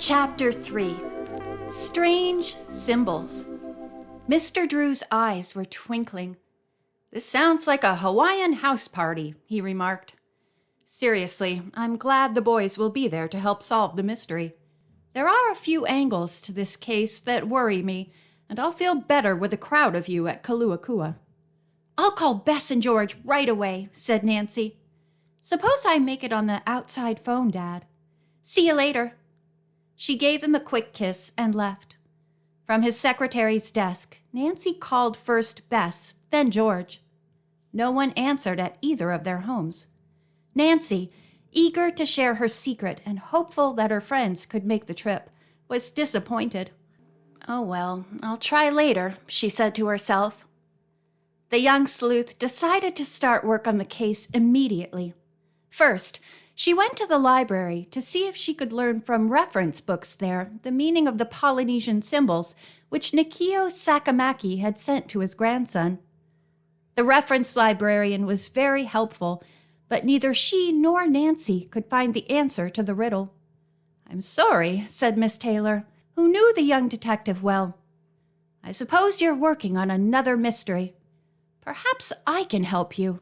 Chapter 3. Strange Symbols. Mr. Drew's eyes were twinkling. "This sounds like a Hawaiian house party," he remarked. "Seriously, I'm glad the boys will be there to help solve the mystery. There are a few angles to this case that worry me, and I'll feel better with a crowd of you at Kaluakua." "I'll call Bess and George right away," said Nancy. "Suppose I make it on the outside phone, Dad. See you later." She gave him a quick kiss and left. From his secretary's desk, Nancy called first Bess, then George. No one answered at either of their homes. Nancy, eager to share her secret and hopeful that her friends could make the trip, was disappointed. "Oh well, I'll try later," she said to herself. The young sleuth decided to start work on the case immediately. First, she went to the library to see if she could learn from reference books there the meaning of the Polynesian symbols which Nikio Sakamaki had sent to his grandson. The reference librarian was very helpful, but neither she nor Nancy could find the answer to the riddle. "I'm sorry," said Miss Taylor, who knew the young detective well. "I suppose you're working on another mystery. Perhaps I can help you.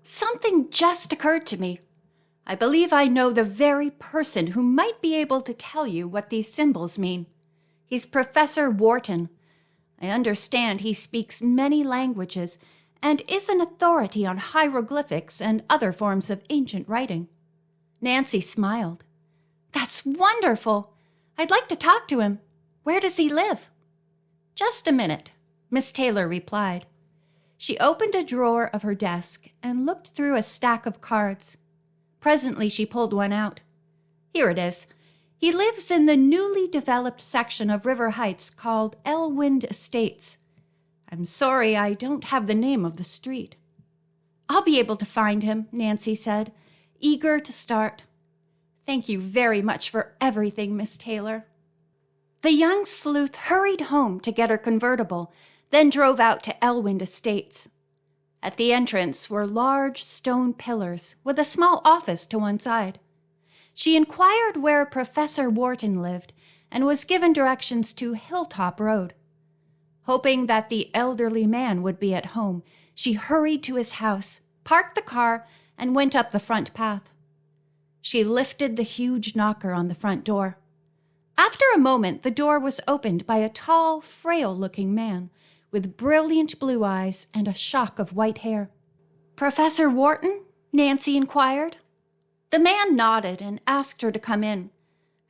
Something just occurred to me. I believe I know the very person who might be able to tell you what these symbols mean. He's Professor Wharton. I understand he speaks many languages and is an authority on hieroglyphics and other forms of ancient writing." Nancy smiled. "That's wonderful. I'd like to talk to him. Where does he live?" "Just a minute," Miss Taylor replied. She opened a drawer of her desk and looked through a stack of cards. Presently, she pulled one out. "Here it is. He lives in the newly developed section of River Heights called Elwind Estates. I'm sorry I don't have the name of the street." "I'll be able to find him," Nancy said, eager to start. "Thank you very much for everything, Miss Taylor." The young sleuth hurried home to get her convertible, then drove out to Elwind Estates. At the entrance were large stone pillars with a small office to one side. She inquired where Professor Wharton lived and was given directions to Hilltop Road. Hoping that the elderly man would be at home, she hurried to his house, parked the car, and went up the front path. She lifted the huge knocker on the front door. After a moment, the door was opened by a tall, frail-looking man with brilliant blue eyes and a shock of white hair. "Professor Wharton?" Nancy inquired. The man nodded and asked her to come in.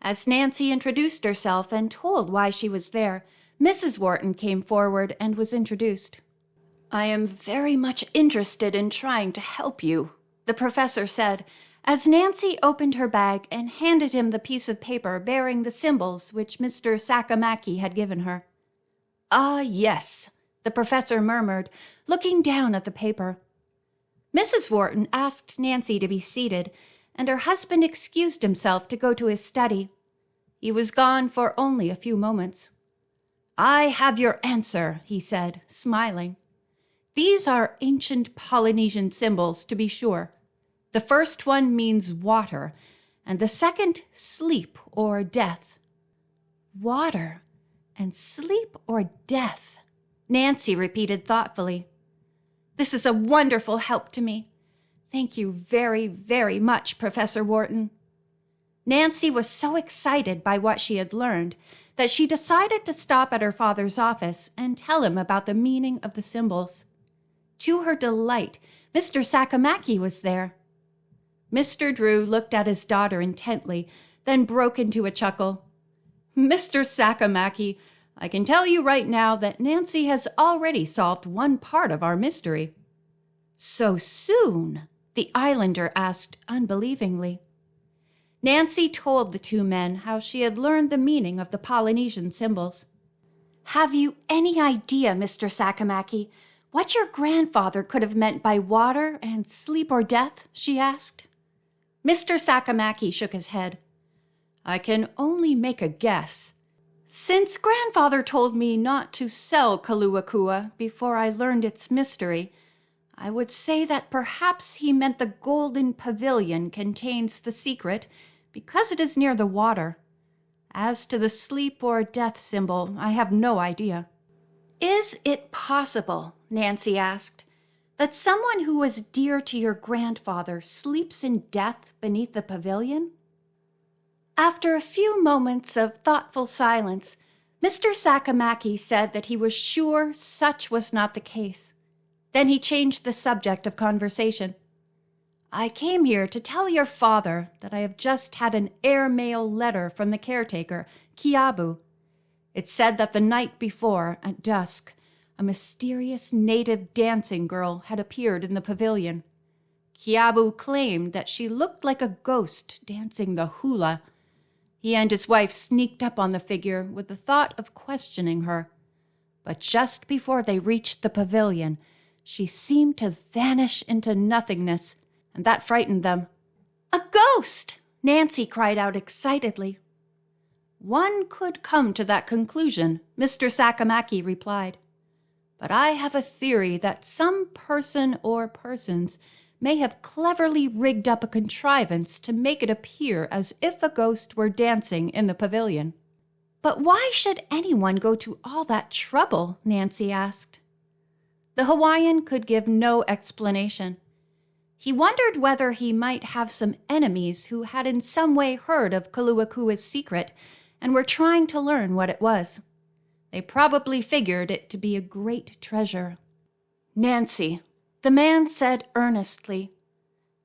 As Nancy introduced herself and told why she was there, Mrs. Wharton came forward and was introduced. "I am very much interested in trying to help you," the professor said, as Nancy opened her bag and handed him the piece of paper bearing the symbols which Mr. Sakamaki had given her. "Ah, yes," the professor murmured, looking down at the paper. Mrs. Wharton asked Nancy to be seated, and her husband excused himself to go to his study. He was gone for only a few moments. "I have your answer," he said, smiling. "These are ancient Polynesian symbols, to be sure. The first one means water, and the second, sleep or death." "Water and sleep or death," Nancy repeated thoughtfully. "This is a wonderful help to me. Thank you very, very much, Professor Wharton." Nancy was so excited by what she had learned that she decided to stop at her father's office and tell him about the meaning of the symbols. To her delight, Mr. Sakamaki was there. Mr. Drew looked at his daughter intently, then broke into a chuckle. "Mr. Sakamaki, I can tell you right now that Nancy has already solved one part of our mystery." "So soon?" the islander asked unbelievingly. Nancy told the two men how she had learned the meaning of the Polynesian symbols. "Have you any idea, Mr. Sakamaki, what your grandfather could have meant by water and sleep or death?" she asked. Mr. Sakamaki shook his head. "I can only make a guess. Since grandfather told me not to sell Kaluakua before I learned its mystery, I would say that perhaps he meant the golden pavilion contains the secret because it is near the water. As to the sleep or death symbol, I have no idea." "Is it possible," Nancy asked, "that someone who was dear to your grandfather sleeps in death beneath the pavilion?" After a few moments of thoughtful silence, Mr. Sakamaki said that he was sure such was not the case. Then he changed the subject of conversation. "I came here to tell your father that I have just had an airmail letter from the caretaker, Kiabu. It said that the night before, at dusk, a mysterious native dancing girl had appeared in the pavilion. Kiabu claimed that she looked like a ghost dancing the hula. He and his wife sneaked up on the figure with the thought of questioning her. But just before they reached the pavilion, she seemed to vanish into nothingness, and that frightened them." "A ghost!" Nancy cried out excitedly. "One could come to that conclusion," Mr. Sakamaki replied. "But I have a theory that some person or persons may have cleverly rigged up a contrivance to make it appear as if a ghost were dancing in the pavilion." "But why should anyone go to all that trouble?" Nancy asked. The Hawaiian could give no explanation. He wondered whether he might have some enemies who had in some way heard of Kaluakua's secret and were trying to learn what it was. They probably figured it to be a great treasure. "Nancy," the man said earnestly,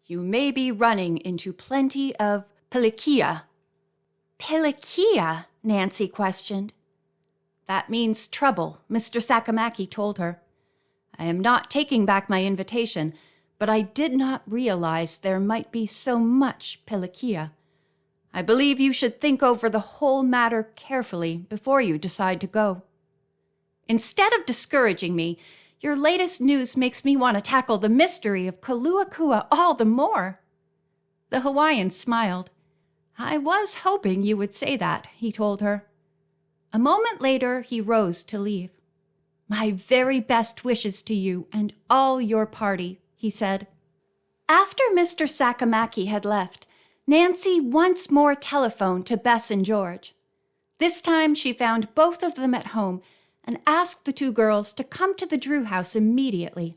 "you may be running into plenty of pilikia." "Pilikia?" Nancy questioned. "That means trouble," Mr. Sakamaki told her. "I am not taking back my invitation, but I did not realize there might be so much pilikia. I believe you should think over the whole matter carefully before you decide to go. Instead of discouraging me, your latest news makes me want to tackle the mystery of Kaluakua all the more." The Hawaiian smiled. "I was hoping you would say that," he told her. A moment later, he rose to leave. "My very best wishes to you and all your party," he said. After Mr. Sakamaki had left, Nancy once more telephoned to Bess and George. This time she found both of them at home and asked the two girls to come to the Drew house immediately.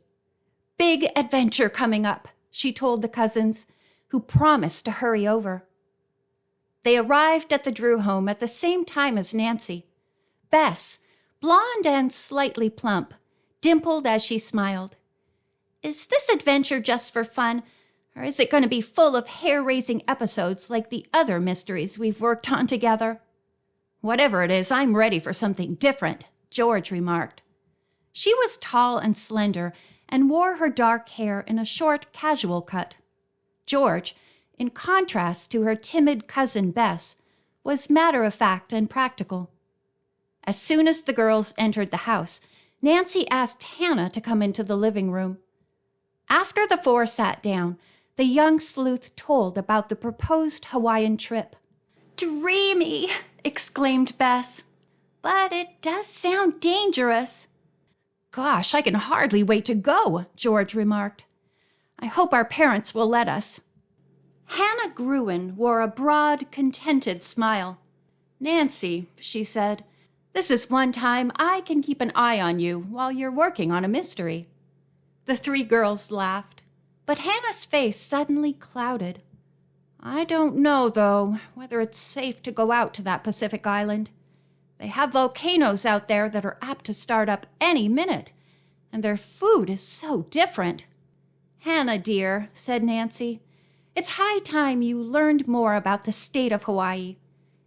"Big adventure coming up," she told the cousins, who promised to hurry over. They arrived at the Drew home at the same time as Nancy. Bess, blonde and slightly plump, dimpled as she smiled. "Is this adventure just for fun, or is it going to be full of hair-raising episodes like the other mysteries we've worked on together?" "Whatever it is, I'm ready for something different," George remarked. She was tall and slender and wore her dark hair in a short, casual cut. George, in contrast to her timid cousin Bess, was matter-of-fact and practical. As soon as the girls entered the house, Nancy asked Hannah to come into the living room. After the four sat down, the young sleuth told about the proposed Hawaiian trip. "Dreamy!" exclaimed Bess. "But it does sound dangerous." "Gosh, I can hardly wait to go," George remarked. "I hope our parents will let us." Hannah Gruen wore a broad, contented smile. "Nancy," she said, "this is one time I can keep an eye on you while you're working on a mystery." The three girls laughed, but Hannah's face suddenly clouded. "I don't know, though, whether it's safe to go out to that Pacific island. They have volcanoes out there that are apt to start up any minute, and their food is so different." "Hannah, dear," said Nancy, "it's high time you learned more about the state of Hawaii.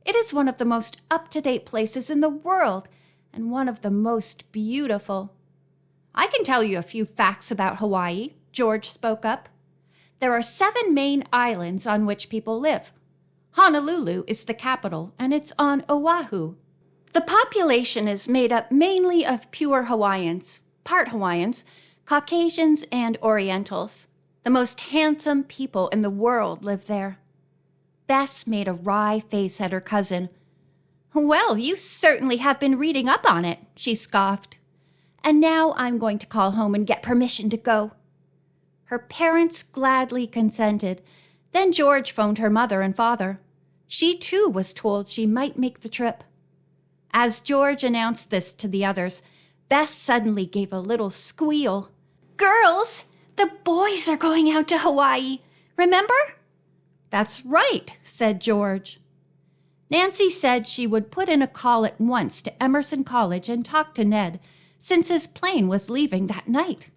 It is one of the most up-to-date places in the world, and one of the most beautiful." "I can tell you a few facts about Hawaii," George spoke up. "There are 7 main islands on which people live. Honolulu is the capital, and it's on Oahu. The population is made up mainly of pure Hawaiians, part Hawaiians, Caucasians, and Orientals. The most handsome people in the world live there." Bess made a wry face at her cousin. "Well, you certainly have been reading up on it," she scoffed. "And now I'm going to call home and get permission to go." Her parents gladly consented. Then George phoned her mother and father. She too was told she might make the trip. As George announced this to the others, Bess suddenly gave a little squeal. "Girls, the boys are going out to Hawaii. Remember?" "That's right," said George. Nancy said she would put in a call at once to Emerson College and talk to Ned, since his plane was leaving that night.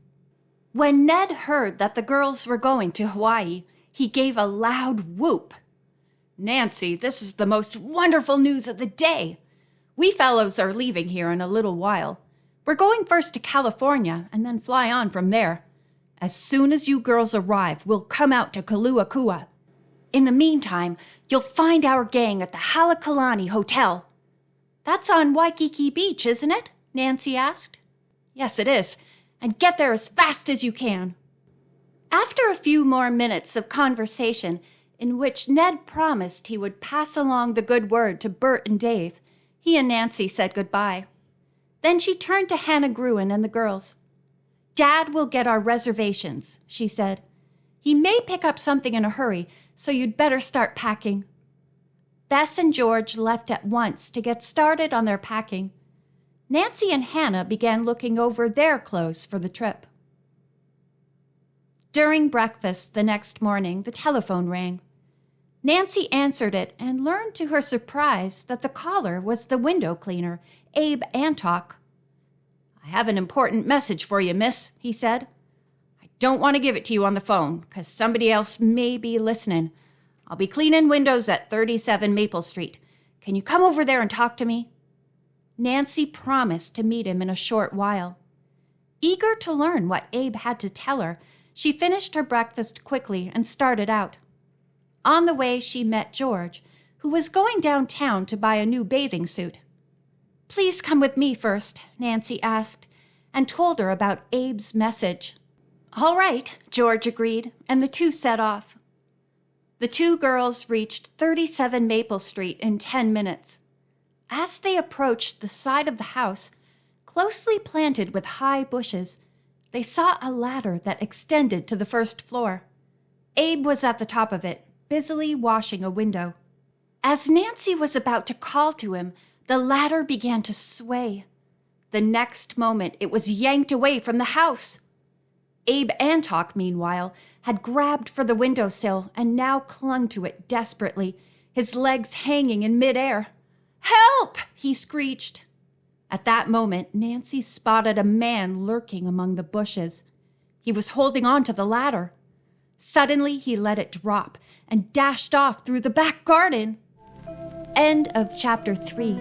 When Ned heard that the girls were going to Hawaii, he gave a loud whoop. "Nancy, this is the most wonderful news of the day. We fellows are leaving here in a little while. We're going first to California and then fly on from there. As soon as you girls arrive, we'll come out to Kaluakua. In the meantime, you'll find our gang at the Halakalani Hotel." "That's on Waikiki Beach, isn't it?" Nancy asked. "Yes, it is. And get there as fast as you can." After a few more minutes of conversation, in which Ned promised he would pass along the good word to Bert and Dave, he and Nancy said goodbye. Then she turned to Hannah Gruen and the girls. "Dad will get our reservations," she said. "He may pick up something in a hurry, so you'd better start packing." Bess and George left at once to get started on their packing. Nancy and Hannah began looking over their clothes for the trip. During breakfast the next morning, the telephone rang. Nancy answered it and learned to her surprise that the caller was the window cleaner, Abe Antock. "I have an important message for you, miss," he said. "I don't want to give it to you on the phone, 'cause somebody else may be listening. I'll be cleaning windows at 37 Maple Street. Can you come over there and talk to me?" Nancy promised to meet him in a short while. Eager to learn what Abe had to tell her, she finished her breakfast quickly and started out. On the way, she met George, who was going downtown to buy a new bathing suit. "Please come with me first," Nancy asked, and told her about Abe's message. "All right," George agreed, and the two set off. The two girls reached 37 Maple Street in 10 minutes. As they approached the side of the house, closely planted with high bushes, they saw a ladder that extended to the first floor. Abe was at the top of it, busily washing a window. As Nancy was about to call to him, the ladder began to sway. The next moment, it was yanked away from the house. Abe Antock, meanwhile, had grabbed for the windowsill and now clung to it desperately, his legs hanging in midair. "Help!" he screeched. At that moment, Nancy spotted a man lurking among the bushes. He was holding on to the ladder. Suddenly, he let it drop and dashed off through the back garden. End of chapter 3.